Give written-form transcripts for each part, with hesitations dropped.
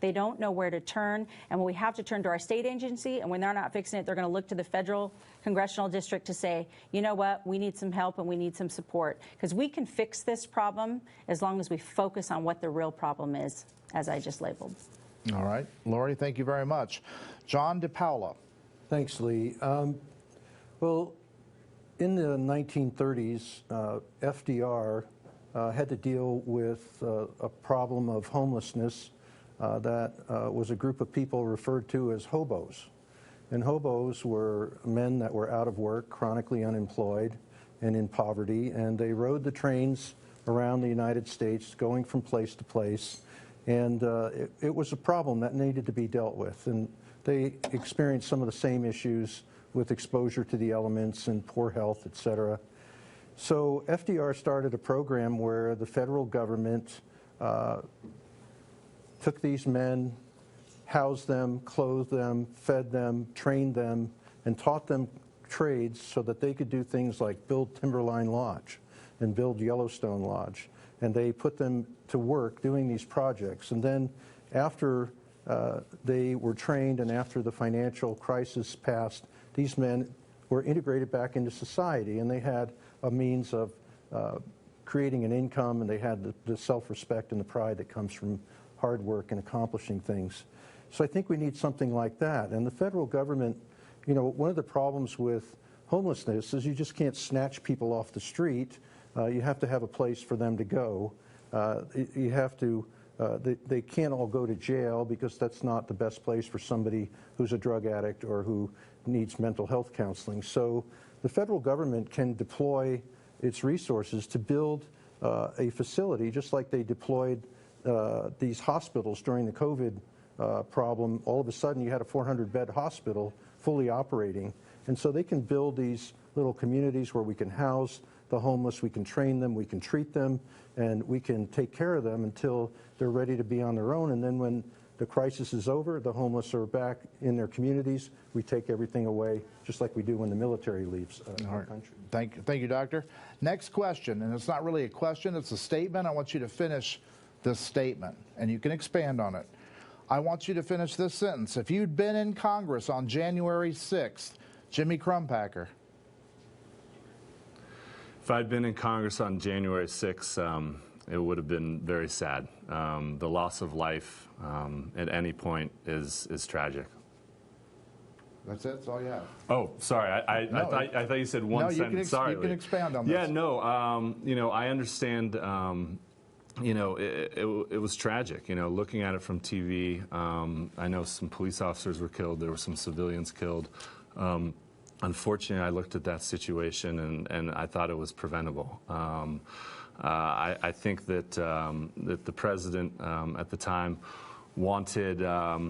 They don't know where to turn, and when we have to turn to our state agency, and when they're not fixing it, they're going to look to the federal congressional district to say, you know what, we need some help and we need some support. Because we can fix this problem as long as we focus on what the real problem is, as I just labeled. All right. Lori, thank you very much. John DePaula. Thanks, Lee. Well, in the 1930s, FDR had to deal with a problem of homelessness that was a group of people referred to as hobos. And hobos were men that were out of work, chronically unemployed, and in poverty, and they rode the trains around the United States, going from place to place, and it was a problem that needed to be dealt with. And they experienced some of the same issues with exposure to the elements and poor health, et cetera. So FDR started a program where the federal government took these men, housed them, clothed them, fed them, trained them, and taught them trades so that they could do things like build Timberline Lodge and build Yellowstone Lodge. And they put them to work doing these projects. And then after they were trained and after the financial crisis passed, these men were integrated back into society, and they had a means of creating an income, and they had the self-respect and the pride that comes from hard work and accomplishing things. So I think we need something like that. And the federal government, you know, one of the problems with homelessness is you just can't snatch people off the street. You have to have a place for them to go. You have to, they can't all go to jail because that's not the best place for somebody who's a drug addict or who needs mental health counseling. So the federal government can deploy its resources to build a facility, just like they deployed these hospitals during the COVID problem. All of a sudden you had a 400-bed hospital fully operating. And so they can build these little communities where we can house the homeless, we can train them, we can treat them, and we can take care of them until they're ready to be on their own. And then when the crisis is over, the homeless are back in their communities, we take everything away, just like we do when the military leaves our country. Thank you, Doctor. Next question, and it's not really a question, it's a statement. I want you to finish this statement, and you can expand on it. I want you to finish this sentence. If you'd been in Congress on January 6th, Jimmy Crumpacker. If I'd been in Congress on January 6th, it would have been very sad. The loss of life at any point is tragic. That's it? That's all you have? Oh, sorry. I thought you said one sentence. Sorry. You can expound on this. Yeah, no. You know, I understand. You know, it was tragic. You know, looking at it from TV, I know some police officers were killed. There were some civilians killed. Unfortunately, I looked at that situation and I thought it was preventable. I think that that the president at the time wanted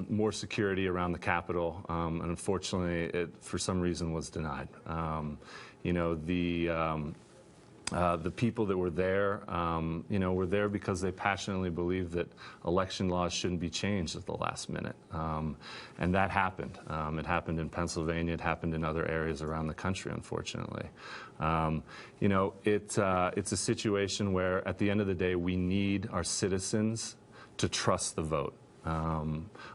more security around the Capitol, and unfortunately, it for some reason was denied. You know, the people that were there, you know, were there because they passionately believed that election laws shouldn't be changed at the last minute. And that happened. It happened in Pennsylvania. It happened in other areas around the country, unfortunately. You know, it's a situation where, at the end of the day, we need our citizens to trust the vote.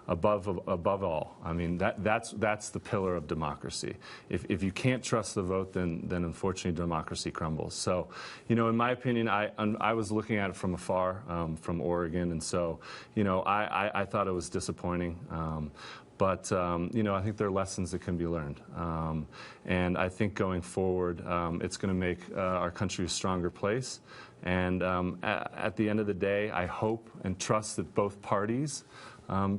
Above all, I mean that's the pillar of democracy. If you can't trust the vote, then unfortunately democracy crumbles. So, you know, in my opinion, I was looking at it from afar, from Oregon, and so, you know, I thought it was disappointing. But, you know, I think there are lessons that can be learned. And I think going forward, it's going to make our country a stronger place. And at the end of the day, I hope and trust that both parties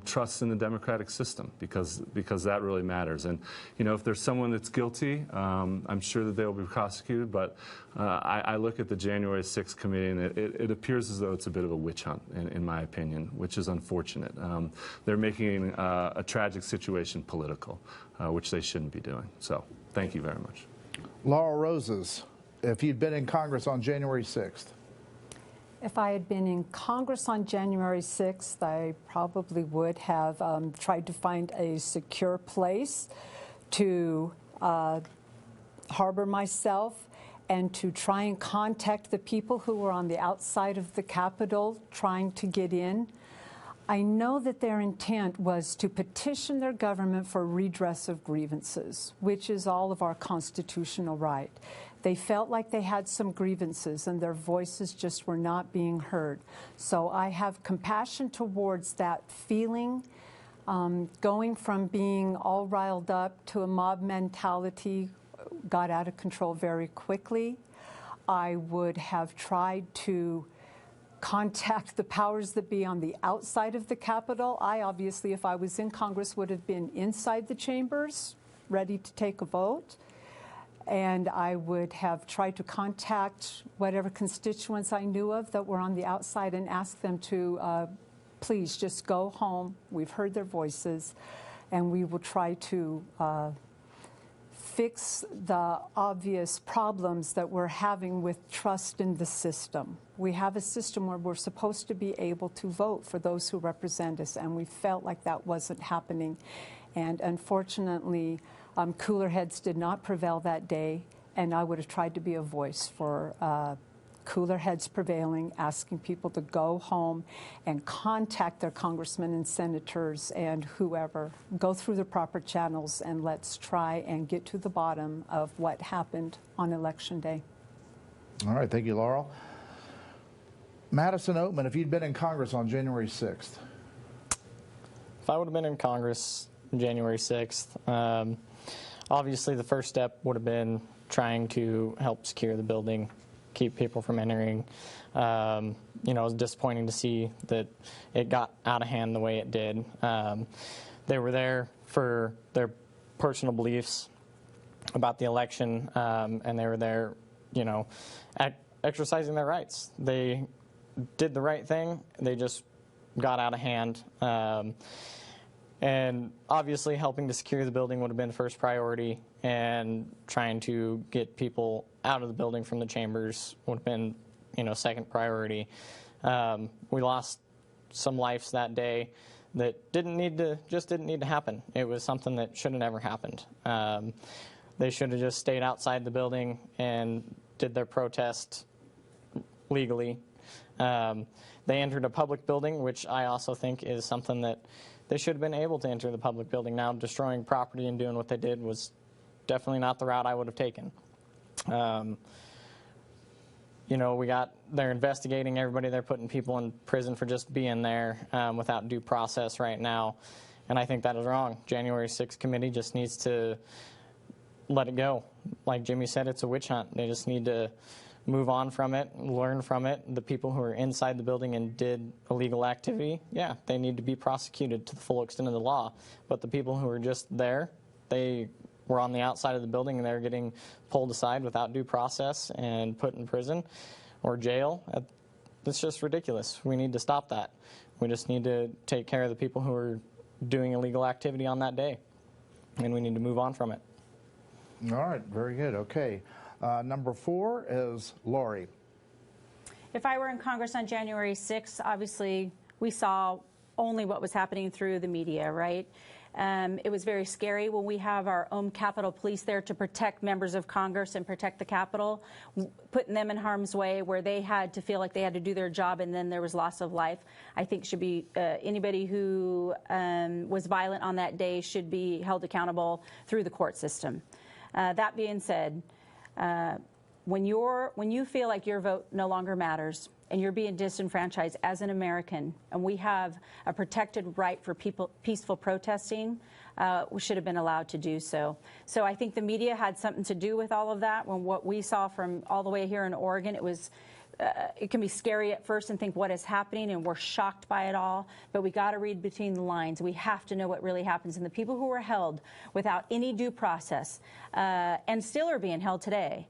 trust in the democratic system, because that really matters. And, you know, if there's someone that's guilty, I'm sure that they will be prosecuted. But I look at the January 6th committee, and it appears as though it's a bit of a witch hunt, in my opinion, which is unfortunate. They're making a tragic situation political, which they shouldn't be doing. So thank you very much. Laurel Roses, if you'd been in Congress on January 6th. If I had been in Congress on January 6th, I probably would have tried to find a secure place to harbor myself and to try and contact the people who were on the outside of the Capitol trying to get in. I know that their intent was to petition their government for redress of grievances, which is all of our constitutional right. They felt like they had some grievances and their voices just were not being heard. So I have compassion towards that feeling. Going from being all riled up to a mob mentality got out of control very quickly. I would have tried to contact the powers that be on the outside of the Capitol. I obviously, if I was in Congress, would have been inside the chambers, ready to take a vote. And I would have tried to contact whatever constituents I knew of that were on the outside and ask them to please just go home. We've heard their voices, and we will try to fix the obvious problems that we're having with trust in the system. We have a system where we're supposed to be able to vote for those who represent us, and we felt like that wasn't happening. And unfortunately, cooler heads did not prevail that day, and I would have tried to be a voice for cooler heads prevailing, asking people to go home and contact their congressmen and senators and whoever, go through the proper channels, and let's try and get to the bottom of what happened on Election Day. All right, thank you, Laurel. Madison Oatman, if you'd been in Congress on January 6th. If I would have been in Congress on January 6th, obviously the first step would have been trying to help secure the building, keep people from entering. You know, it was disappointing to see that it got out of hand the way it did. They were there for their personal beliefs about the election, and they were there, you know, exercising their rights. They did the right thing. They just got out of hand. And obviously helping to secure the building would have been first priority, and trying to get people out of the building from the chambers would have been, you know, second priority. We lost some lives that day that just didn't need to happen. It was something that should have never happened. They should have just stayed outside the building and did their protest legally. They entered a public building, which I also think is something that they should have been able to enter the public building. Now, destroying property and doing what they did was definitely not the route I would have taken. You know, they're investigating everybody. They're putting people in prison for just being there without due process right now. And I think that is wrong. January 6th committee just needs to let it go. Like Jimmy said, it's a witch hunt. They just need to move on from it, learn from it. The people who are inside the building and did illegal activity, yeah, they need to be prosecuted to the full extent of the law. But the people who are just there, they were on the outside of the building and they're getting pulled aside without due process and put in prison or jail. It's just ridiculous. We need to stop that. We just need to take care of the people who are doing illegal activity on that day, and we need to move on from it. All right, very good. Okay. Number 4 is Lori. If I were in Congress on January 6th, obviously we saw only what was happening through the media, right? It was very scary when we have our own Capitol Police there to protect members of Congress and protect the Capitol, putting them in harm's way where they had to feel like they had to do their job and then there was loss of life. I think should be anybody who was violent on that day should be held accountable through the court system. That being said, when you feel like your vote no longer matters and you're being disenfranchised as an American, and we have a protected right for peaceful protesting, we should have been allowed to do so. So I think the media had something to do with all of that. When what we saw from all the way here in Oregon, it can be scary at first and think what is happening, and we're shocked by it all, but we got to read between the lines. We have to know what really happens. And the people who were held without any due process and still are being held today,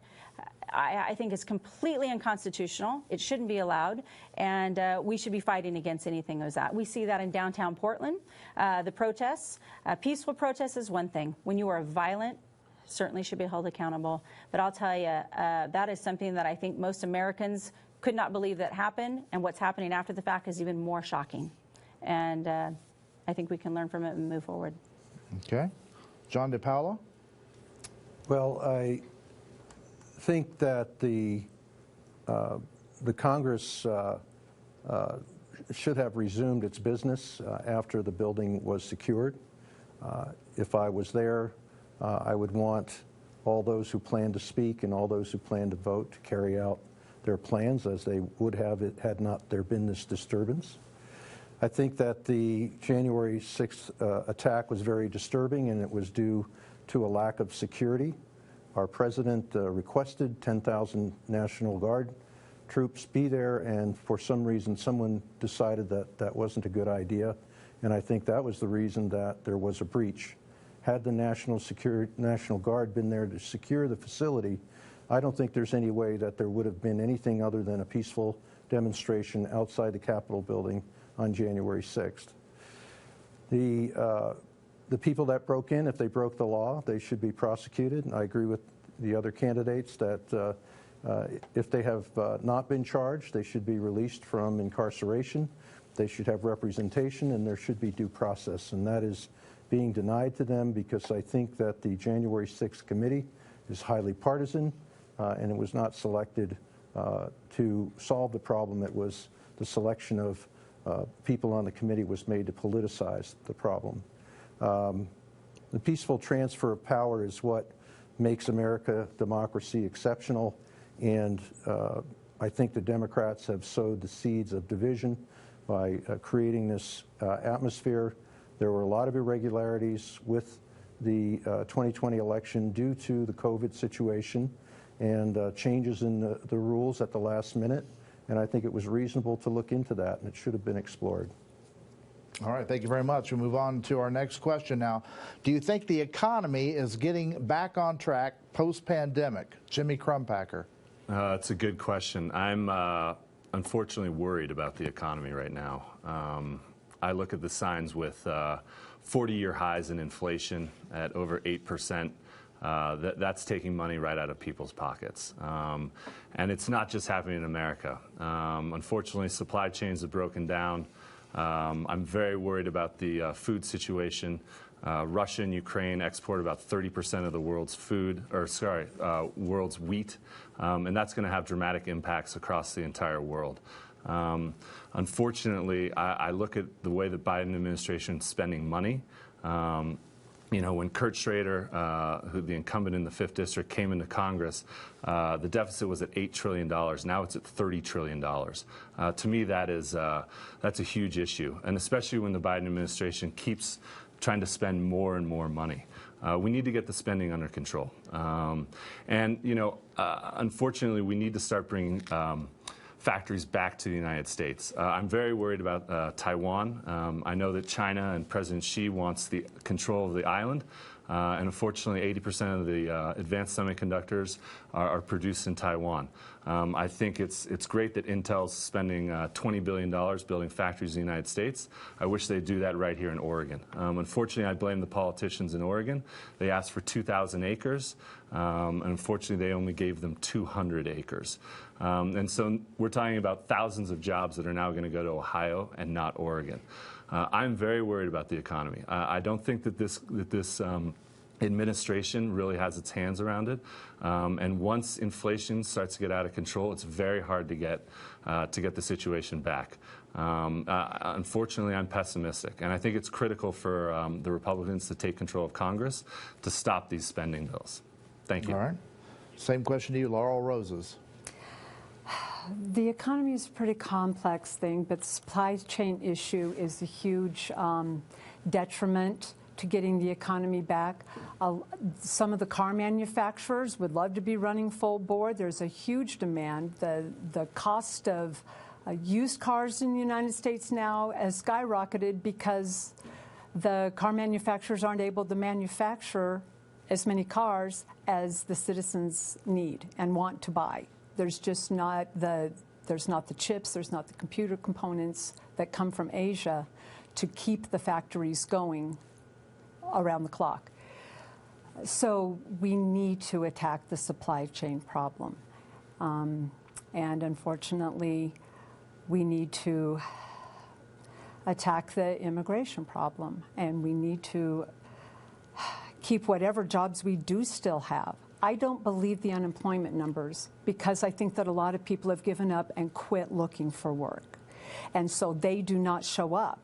I think it's completely unconstitutional. It shouldn't be allowed, and we should be fighting against anything as that. We see that in downtown Portland, the protests. Peaceful protests is one thing. When you are violent, certainly should be held accountable. But I'll tell you, that is something that I think most Americans could not believe that happened, and what's happening after the fact is even more shocking. And I think we can learn from it and move forward. Okay. John DePaola? Well, I think that the Congress should have resumed its business after the building was secured. If I was there, I would want all those who plan to speak and all those who plan to vote to carry out their plans as they would have it had not there been this disturbance. I think that the January 6th attack was very disturbing, and it was due to a lack of security. Our president requested 10,000 National Guard troops be there, and for some reason someone decided that that wasn't a good idea, and I think that was the reason that there was a breach. Had the National Guard been there to secure the facility, I don't think there's any way that there would have been anything other than a peaceful demonstration outside the Capitol building on January 6th. The people that broke in, if they broke the law, they should be prosecuted. I agree with the other candidates that if they have not been charged, they should be released from incarceration. They should have representation, and there should be due process. And that is being denied to them because I think that the January 6th committee is highly partisan, and it was not selected to solve the problem. It was the selection of people on the committee was made to politicize the problem. The peaceful transfer of power is what makes America democracy exceptional, and I think the Democrats have sowed the seeds of division by creating this atmosphere. There were a lot of irregularities with the 2020 election due to the COVID situation and changes in the rules at the last minute, and I think it was reasonable to look into that, and it should have been explored. All right, thank you very much. We'll move on to our next question now. Do you think the economy is getting back on track post-pandemic? Jimmy Crumpacker. It's a good question. I'm unfortunately worried about the economy right now. I look at the signs with 40-year highs in inflation at over 8%. That's taking money right out of people's pockets. And it's not just happening in America. Unfortunately, supply chains have broken down. I'm very worried about the food situation. Russia and Ukraine export about 30% of the world's world's wheat, and that's going to have dramatic impacts across the entire world. Unfortunately, I look at the way the Biden administration is spending money. You know, when Kurt Schrader, who the incumbent in the 5th District, came into Congress, the deficit was at $8 trillion. Now it's at $30 trillion. To me, that's a huge issue, and especially when the Biden administration keeps trying to spend more and more money. We need to get the spending under control. And, you know, unfortunately, we need to start bringing factories back to the United States. I'm very worried about Taiwan. I know that China and President Xi wants the control of the island. And unfortunately, 80% of the advanced semiconductors are produced in Taiwan. I think it's great that Intel's spending $20 billion building factories in the United States. I wish they'd do that right here in Oregon. Unfortunately, I blame the politicians in Oregon. They asked for 2,000 acres. And unfortunately, they only gave them 200 acres. And so we're talking about thousands of jobs that are now going to go to Ohio and not Oregon. I'm very worried about the economy. I don't think that this administration really has its hands around it. And once inflation starts to get out of control, it's very hard to get the situation back. Unfortunately, I'm pessimistic, and I think it's critical for the Republicans to take control of Congress to stop these spending bills. Thank you. All right. Same question to you, Laurel Roses. The economy is a pretty complex thing, but the supply chain issue is a huge detriment to getting the economy back. Some of the car manufacturers would love to be running full board. There's a huge demand. The cost of used cars in the United States now has skyrocketed because the car manufacturers aren't able to manufacture as many cars as the citizens need and want to buy. There's just not there's not the chips, there's not the computer components that come from Asia to keep the factories going around the clock. So we need to attack the supply chain problem. And unfortunately, we need to attack the immigration problem, and we need to keep whatever jobs we do still have. I don't believe the unemployment numbers because I think that a lot of people have given up and quit looking for work. And so they do not show up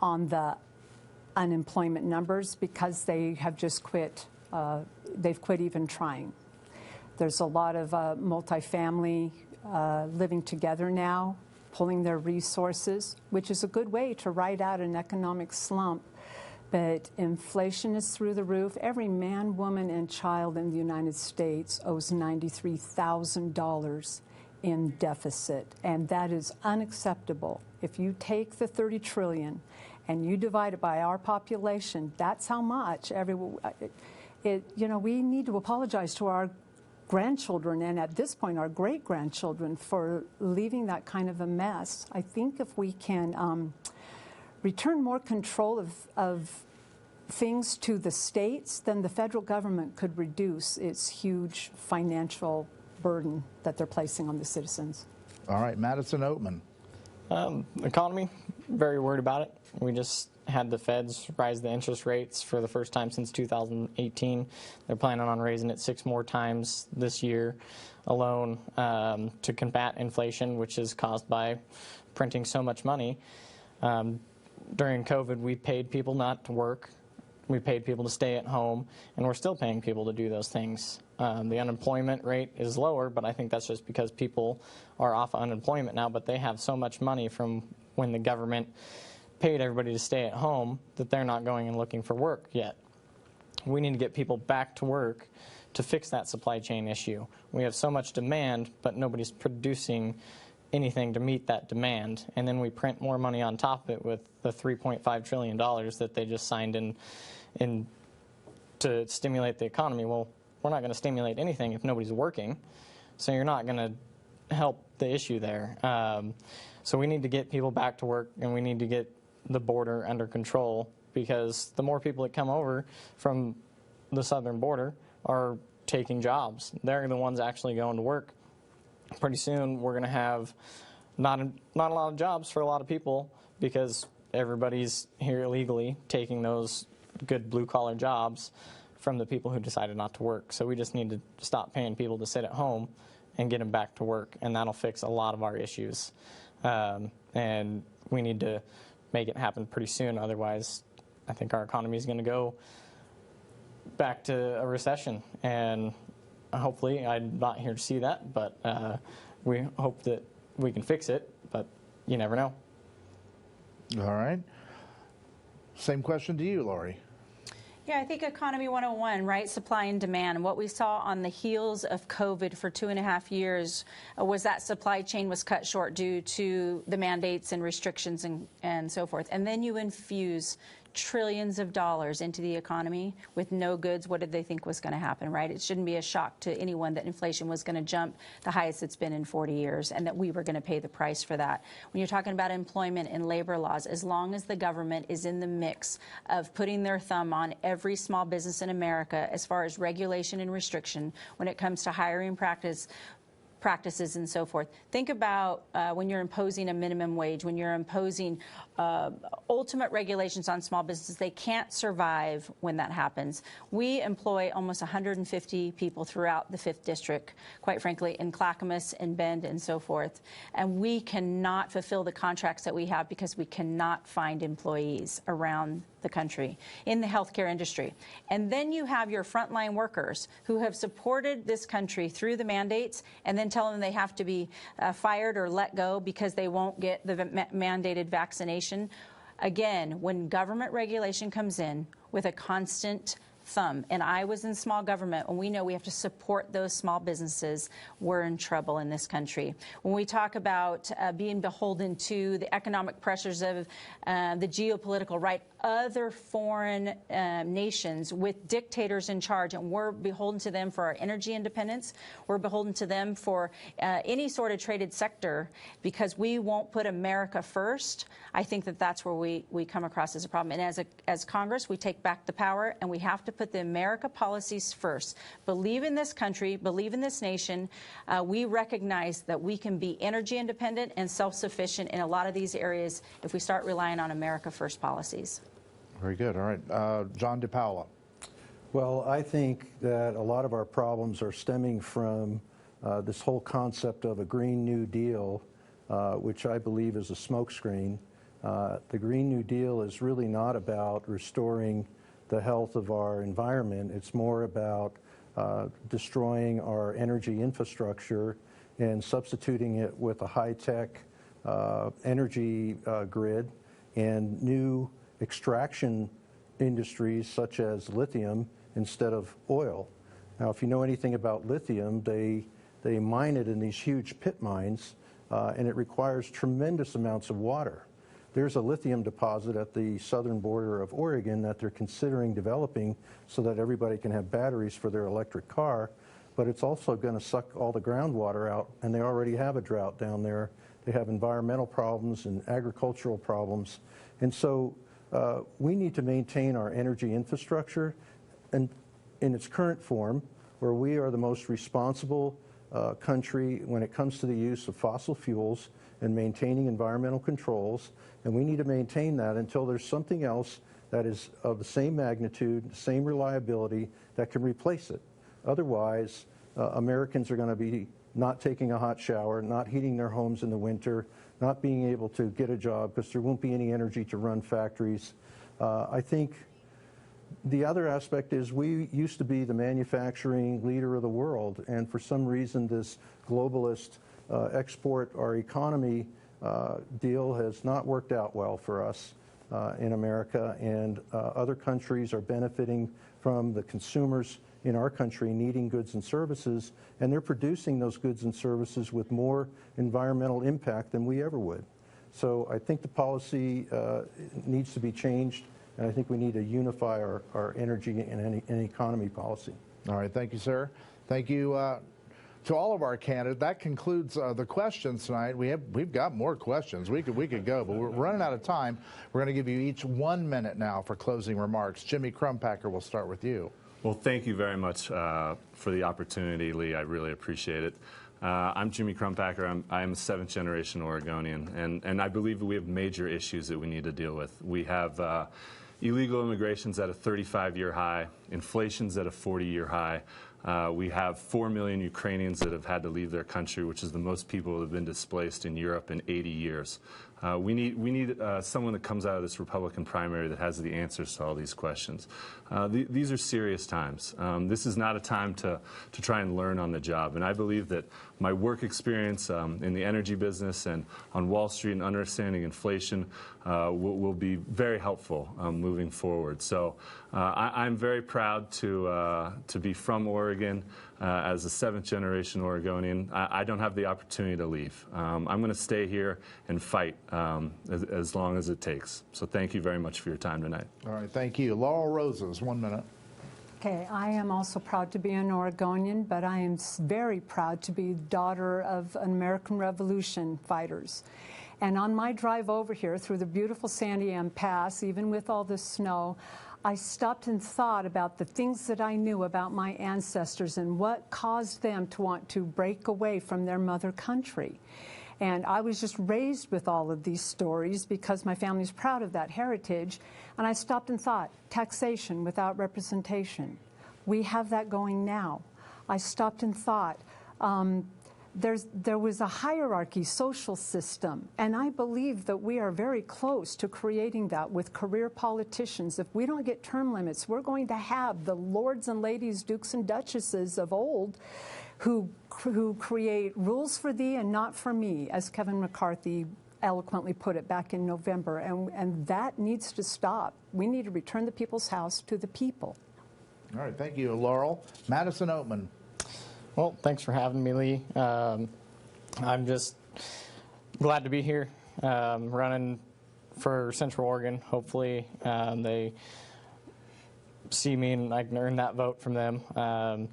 on the unemployment numbers because they have just quit. They've quit even trying. There's a lot of multifamily living together now, pulling their resources, which is a good way to ride out an economic slump. But inflation is through the roof. Every man, woman, and child in the United States owes $93,000 in deficit, and that is unacceptable. If you take the $30 trillion and you divide it by our population, that's how much. We need to apologize to our grandchildren and at this point our great-grandchildren for leaving that kind of a mess. I think if we can return more control of things to the states, then the federal government could reduce its huge financial burden that they're placing on the citizens. All right, Madison Oatman. Economy, very worried about it. We just had the feds rise the interest rates for the first time since 2018. They're planning on raising it 6 more times this year alone to combat inflation, which is caused by printing so much money. During COVID, we paid people not to work. We paid people to stay at home, and we're still paying people to do those things. The unemployment rate is lower, but I think that's just because people are off of unemployment now, but they have so much money from when the government paid everybody to stay at home that they're not going and looking for work yet. We need to get people back to work to fix that supply chain issue. We have so much demand, but nobody's producing anything to meet that demand, and then we print more money on top of it with the $3.5 trillion that they just signed in to stimulate the economy. Well, we're not going to stimulate anything if nobody's working, so you're not going to help the issue there. So we need to get people back to work, and we need to get the border under control, because the more people that come over from the southern border are taking jobs. They're the ones actually going to work. Pretty soon we're going to have not a lot of jobs for a lot of people because everybody's here illegally taking those good blue-collar jobs from the people who decided not to work. So we just need to stop paying people to sit at home and get them back to work, and that'll fix a lot of our issues. And we need to make it happen pretty soon. Otherwise, I think our economy is going to go back to a recession. And hopefully, I'm not here to see that, but we hope that we can fix it, but you never know. All right. Same question to you, Lori. Yeah, I think Economy 101, right? Supply and demand. And what we saw on the heels of COVID for 2.5 years was that supply chain was cut short due to the mandates and restrictions and so forth. And then you infuse trillions of dollars into the economy with no goods. What did they think was going to happen, right? It shouldn't be a shock to anyone that inflation was going to jump the highest it's been in 40 years and that we were going to pay the price for that. When you're talking about employment and labor laws, as long as the government is in the mix of putting their thumb on every small business in America as far as regulation and restriction when it comes to hiring practices and so forth. Think about when you're imposing a minimum wage, when you're imposing ultimate regulations on small businesses. They can't survive when that happens. We employ almost 150 people throughout the 5th District, quite frankly, in Clackamas and Bend and so forth. And we cannot fulfill the contracts that we have because we cannot find employees around the country in the healthcare industry. And then you have your frontline workers who have supported this country through the mandates and then tell them they have to be fired or let go because they won't get the mandated vaccination. Again, when government regulation comes in with a constant thumb, and I was in small government, and we know we have to support those small businesses, we're in trouble in this country. When we talk about being beholden to the economic pressures of the geopolitical right, other foreign nations with dictators in charge, and we're beholden to them for our energy independence, we're beholden to them for any sort of traded sector because we won't put America first. I think that that's where we come across as a problem. And as Congress, we take back the power, and we have to put the America policies first. Believe in this country, believe in this nation. We recognize that we can be energy independent and self-sufficient in a lot of these areas if we start relying on America first policies. Very good. All right. John DePaola. Well, I think that a lot of our problems are stemming from this whole concept of a Green New Deal which I believe is a smokescreen. The Green New Deal is really not about restoring the health of our environment. It's more about destroying our energy infrastructure and substituting it with a high-tech energy grid and new extraction industries such as lithium instead of oil. Now, if you know anything about lithium, they mine it in these huge pit mines, and it requires tremendous amounts of water. There's a lithium deposit at the southern border of Oregon that they're considering developing so that everybody can have batteries for their electric car, but it's also going to suck all the groundwater out, and they already have a drought down there. They have environmental problems and agricultural problems. And so we need to maintain our energy infrastructure and in its current form, where we are the most responsible country when it comes to the use of fossil fuels and maintaining environmental controls. And we need to maintain that until there's something else that is of the same magnitude, the same reliability, that can replace it. Otherwise, Americans are going to be not taking a hot shower, not heating their homes in the winter, not being able to get a job because there won't be any energy to run factories. I think the other aspect is we used to be the manufacturing leader of the world, and for some reason this globalist export our economy deal has not worked out well for us in America, and other countries are benefiting from the consumers in our country needing goods and services, and they're producing those goods and services with more environmental impact than we ever would. So I think the policy needs to be changed, and I think we need to unify our energy and economy policy. All right, thank you, sir. Thank you to all of our candidates. That concludes the questions tonight. We've got more questions. We could go, but we're running out of time. We're going to give you each 1 minute now for closing remarks. Jimmy Crumpacker, we'll start with you. Well, thank you very much for the opportunity, Lee. I really appreciate it. I'm Jimmy Crumpacker. I'm a seventh-generation Oregonian, and I believe that we have major issues that we need to deal with. We have illegal immigration's at a 35-year high. Inflation's at a 40-year high. We have 4 million Ukrainians that have had to leave their country, which is the most people that have been displaced in Europe in 80 years. We need someone that comes out of this Republican primary that has the answers to all these questions. These are serious times. This is not a time to try and learn on the job. And I believe that my work experience in the energy business and on Wall Street and understanding inflation will be very helpful moving forward. So I'm very proud to be from Oregon. As a seventh-generation Oregonian, I don't have the opportunity to leave. I'm going to stay here and fight as long as it takes. So thank you very much for your time tonight. All right, thank you. Laurel Roses, 1 minute. Okay, I am also proud to be an Oregonian, but I am very proud to be daughter of an American Revolution fighters. And on my drive over here through the beautiful Sandy Am Pass, even with all the snow, I stopped and thought about the things that I knew about my ancestors and what caused them to want to break away from their mother country. And I was just raised with all of these stories because my family's proud of that heritage. And I stopped and thought, taxation without representation. We have that going now. I stopped and thought, there was a hierarchy social system, and I believe that we are very close to creating that with career politicians. If we don't get term limits, we're going to have the lords and ladies, dukes and duchesses of old who create rules for thee and not for me, as Kevin McCarthy eloquently put it back in November, and that needs to stop. We need to return the people's house to the people. All right, thank you, Laurel. Madison Oatman. Well, thanks for having me, Lee. I'm just glad to be here, running for Central Oregon. Hopefully they see me and I can earn that vote from them.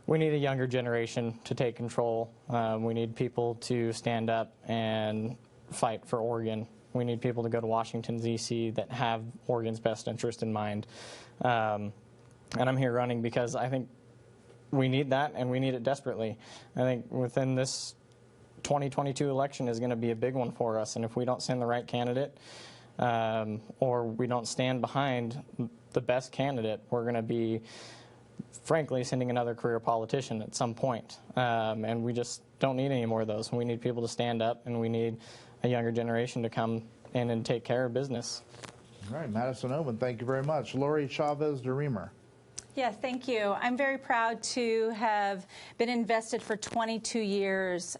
We need a younger generation to take control. We need people to stand up and fight for Oregon. We need people to go to Washington, D.C. that have Oregon's best interest in mind. And I'm here running because I think we need that, and we need it desperately. I think within this 2022 election is going to be a big one for us, and if we don't send the right candidate or we don't stand behind the best candidate, we're going to be frankly, sending another career politician at some point. And we just don't need any more of those. We need people to stand up, and we need a younger generation to come in and take care of business. All right, Madison Owen, thank you very much. Lori Chavez de Reamer. Yes, thank you. I'm very proud to have been invested for 22 years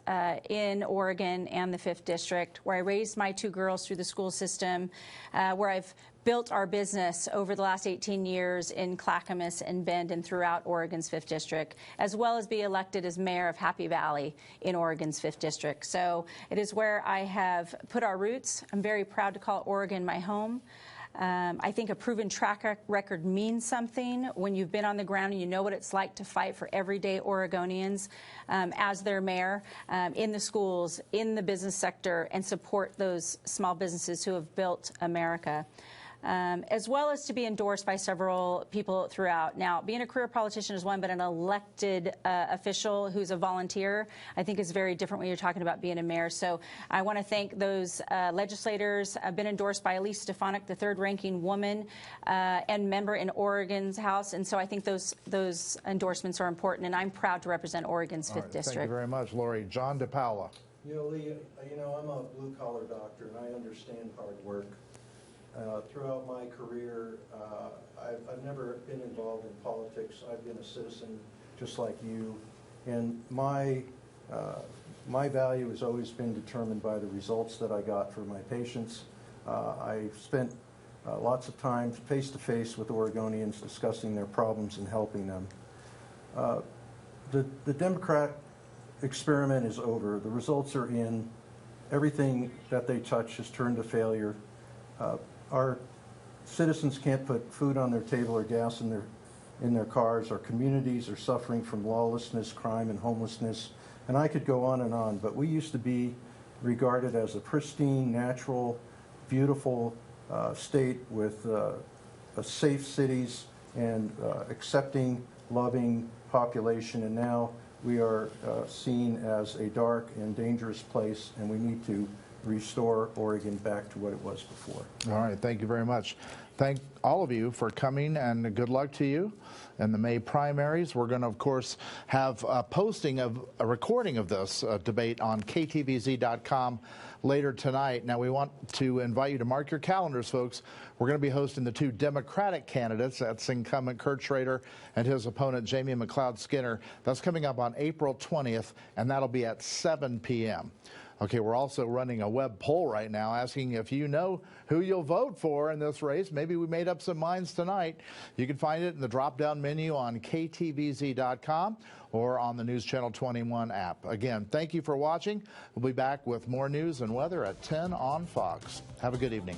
in Oregon and the 5th District, where I raised my 2 girls through the school system, where I've built our business over the last 18 years in Clackamas and Bend and throughout Oregon's 5th District, as well as be elected as mayor of Happy Valley in Oregon's 5th District. So it is where I have put our roots. I'm very proud to call Oregon my home. I think a proven track record means something when you've been on the ground and you know what it's like to fight for everyday Oregonians as their mayor, in the schools, in the business sector, and support those small businesses who have built America. As well as to be endorsed by several people throughout. Now, being a career politician is one, but an elected official who's a volunteer, I think is very different when you're talking about being a mayor. So I want to thank those legislators. I've been endorsed by Elise Stefanik, the 3rd-ranking woman and member in Oregon's House. And so I think those endorsements are important, and I'm proud to represent Oregon's 5th District. Thank you very much, Lori. John DePaula. Lee, I'm a blue-collar doctor, and I understand hard work. Throughout my career, I've never been involved in politics. I've been a citizen just like you. And my value has always been determined by the results that I got for my patients. I spent lots of time face-to-face with Oregonians discussing their problems and helping them. The Democrat experiment is over. The results are in. Everything that they touch has turned to failure. Our citizens can't put food on their table or gas in their cars. Our communities are suffering from lawlessness, crime, and homelessness. And I could go on, but we used to be regarded as a pristine, natural, beautiful state with safe cities and accepting, loving population. And now we are seen as a dark and dangerous place, and we need to restore Oregon back to what it was before. All right, thank you very much. Thank all of you for coming, and good luck to you in the May primaries. We're going to, of course, have a posting of a recording of this debate on ktvz.com later tonight. Now, we want to invite you to mark your calendars, folks. We're going to be hosting the 2 Democratic candidates. That's incumbent Kurt Schrader and his opponent, Jamie McLeod Skinner. That's coming up on April 20th, and that'll be at 7 p.m. Okay, we're also running a web poll right now asking if you know who you'll vote for in this race. Maybe we made up some minds tonight. You can find it in the drop-down menu on ktvz.com or on the News Channel 21 app. Again, thank you for watching. We'll be back with more news and weather at 10 on Fox. Have a good evening.